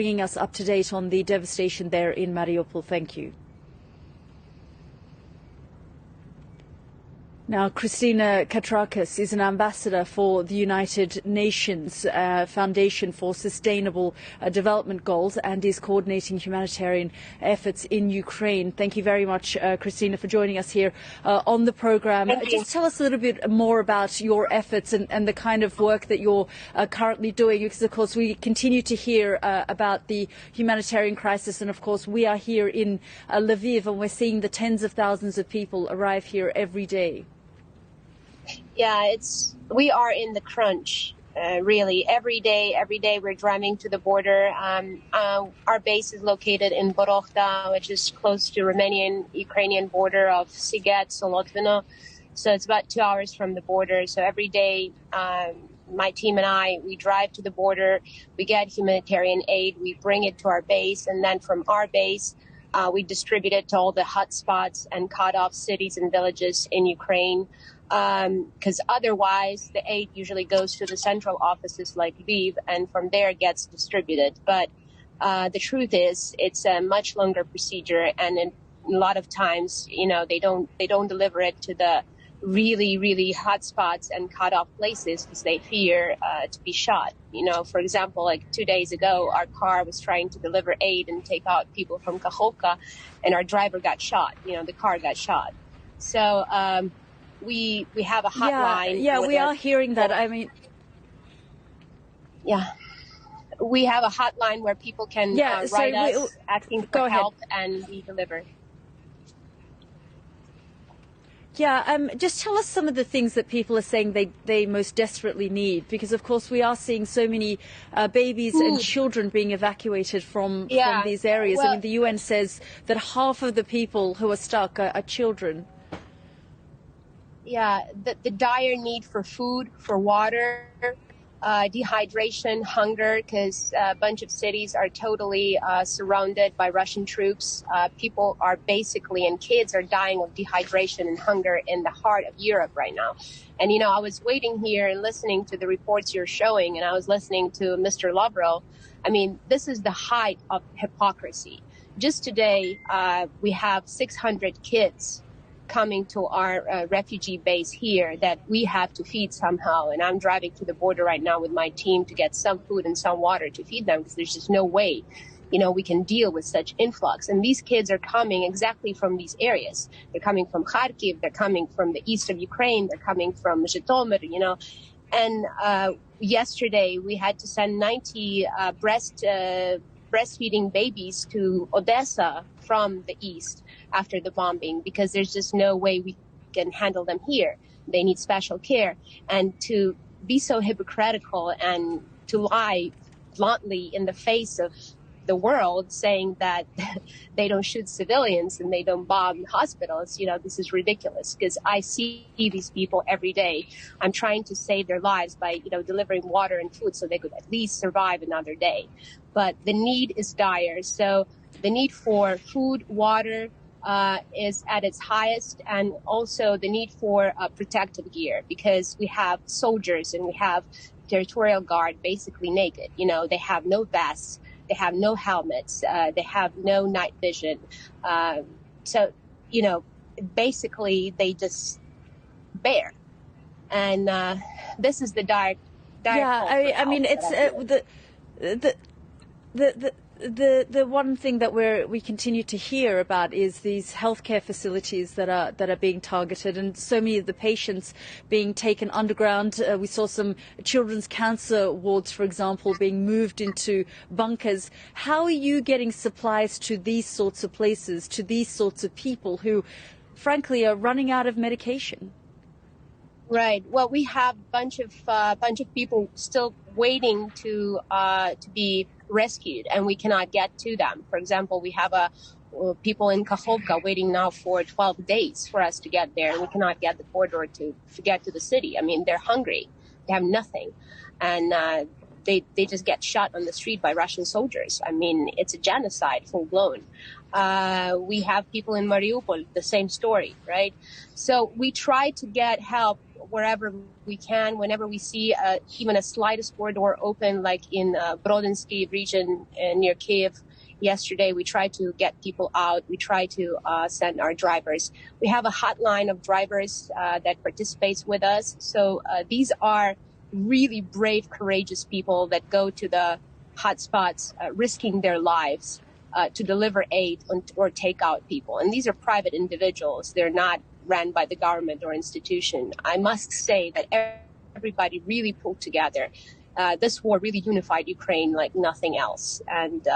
bringing us up to date on the devastation there in Mariupol. Thank you. Now, Christina Katrakis is an ambassador for the United Nations Foundation for Sustainable Development Goals and is coordinating humanitarian efforts in Ukraine. Thank you very much, Christina, for joining us here on the program. Just tell us a little bit more about your efforts and the kind of work that you're currently doing, because, of course, we continue to hear about the humanitarian crisis. And, of course, we are here in Lviv and we're seeing the tens of thousands of people arrive here every day. Yeah, we are in the crunch, really. Every day we're driving to the border. Our base is located in Borokhta, which is close to Romanian-Ukrainian border of Siget, Solotvino. So it's about 2 hours from the border. So every day, my team and I, we drive to the border, we get humanitarian aid, we bring it to our base, and then from our base, we distribute it to all the hotspots and cut-off cities and villages in Ukraine. Because otherwise the aid usually goes to the central offices like Lviv, and from there it gets distributed. But the truth is, it's a much longer procedure, and a lot of times, they don't deliver it to the really hot spots and cut off places because they fear to be shot. For example, like 2 days ago, our car was trying to deliver aid and take out people from Kakhovka, and our driver got shot. The car got shot. So. We have a hotline. Yeah, we are hearing that. I mean, yeah, we have a hotline where people can write us asking for help, and we deliver. Yeah, just tell us some of the things that people are saying they most desperately need, because of course we are seeing so many babies and children being evacuated from these areas. Well, I mean, the UN says that half of the people who are stuck are children. Yeah, the dire need for food, for water, dehydration, hunger, because a bunch of cities are totally surrounded by Russian troops. People are basically, and kids are dying of dehydration and hunger in the heart of Europe right now. And, I was waiting here and listening to the reports you're showing, and I was listening to Mr. Lavrov. I mean, this is the height of hypocrisy. Just today, we have 600 kids coming to our refugee base here that we have to feed somehow. And I'm driving to the border right now with my team to get some food and some water to feed them, because there's just no way, we can deal with such influx. And these kids are coming exactly from these areas. They're coming from Kharkiv, they're coming from the east of Ukraine, they're coming from Zhytomyr, And yesterday we had to send 90 breastfeeding babies to Odessa from the east after the bombing, because there's just no way we can handle them here. They need special care. And to be so hypocritical and to lie bluntly in the face of the world saying that they don't shoot civilians and they don't bomb hospitals, this is ridiculous, because I see these people every day. I'm trying to save their lives by, delivering water and food so they could at least survive another day. But the need is dire. So the need for food, water, is at its highest, and also the need for protective gear, because we have soldiers and we have territorial guard basically naked. They have no vests, they have no helmets, they have no night vision. So, basically they just bare. And this is the dire. Yeah, I mean, it's the one thing that we continue to hear about is these healthcare facilities that are being targeted, and so many of the patients being taken underground. We saw some children's cancer wards, for example, being moved into bunkers. How are you getting supplies to these sorts of places, to these sorts of people who, frankly, are running out of medication? Right. Well, we have a bunch of people still waiting to be rescued, and we cannot get to them. For example, we have people in Kakhovka waiting now for 12 days for us to get there, and we cannot get the corridor to get to the city. I mean, they're hungry. They have nothing. And they just get shot on the street by Russian soldiers. I mean, it's a genocide, full blown. We have people in Mariupol, the same story, right? So we try to get help wherever we can. Whenever we see even a slightest corridor open, like in Brodensky region near Kiev yesterday, we try to get people out. We try to send our drivers. We have a hotline of drivers that participates with us. So these are really brave, courageous people that go to the hotspots, risking their lives to deliver aid or take out people. And these are private individuals. They're not ran by the government or institution. I must say that everybody really pulled together. This war really unified Ukraine like nothing else. And,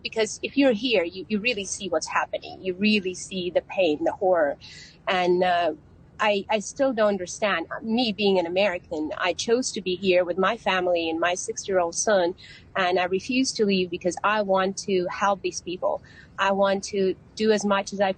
because if you're here, you really see what's happening. You really see the pain, the horror. And I still don't understand. Me being an American, I chose to be here with my family and my 6-year-old son, and I refuse to leave because I want to help these people. I want to do as much as I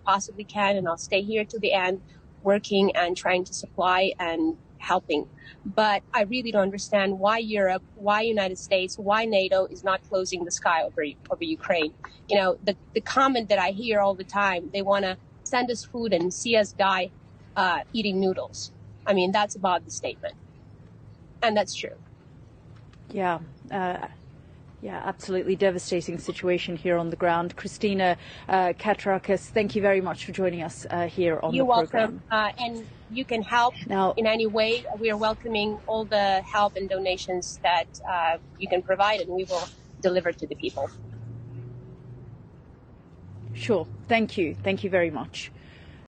possibly can, and I'll stay here to the end, working and trying to supply and helping. But I really don't understand why Europe, why United States, why NATO is not closing the sky over Ukraine. The comment that I hear all the time, they want to send us food and see us die eating noodles. I mean, that's about the statement. And that's true. Yeah. Absolutely devastating situation here on the ground. Christina Katrakis, thank you very much for joining us here on the program. You're welcome. And you can help in any way. We are welcoming all the help and donations that you can provide, and we will deliver to the people. Sure. Thank you. Thank you very much.